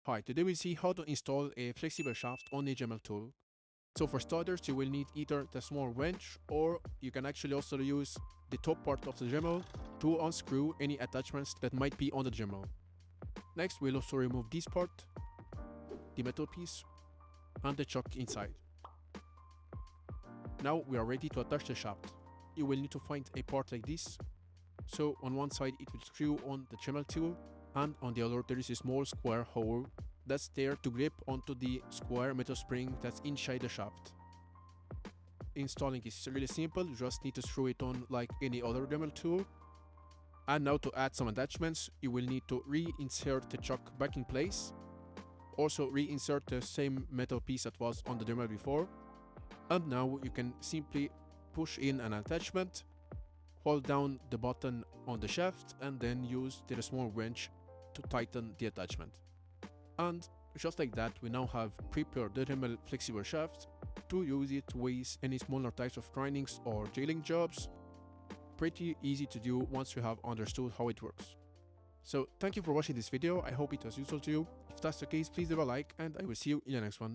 Hi, today we see how to install a flexible shaft on a Dremel tool. So for starters, you will need either the small wrench, or you can actually also use the top part of the Dremel to unscrew any attachments that might be on the Dremel. Next, we'll also remove this part, the metal piece, and the chuck inside. Now we are ready to attach the shaft. You will need to find a part like this. So on one side it will screw on the Dremel tool, and on the other there is a small square hole that's there to grip onto the square metal spring that's inside the shaft. Installing is really simple, you just need to screw it on like any other Dremel tool. And now to add some attachments, you will need to reinsert the chuck back in place. Also reinsert the same metal piece that was on the Dremel before. And now you can simply push in an attachment, hold down the button on the shaft, and then use the small wrench to tighten the attachment. And just like that, we now have prepared the Dremel flexible shaft to use it with any smaller types of grindings or drilling jobs. Pretty easy to do once you have understood how it works. So thank you for watching this video, I hope it was useful to you. If that's the case, please leave a like, and I will see you in the next one.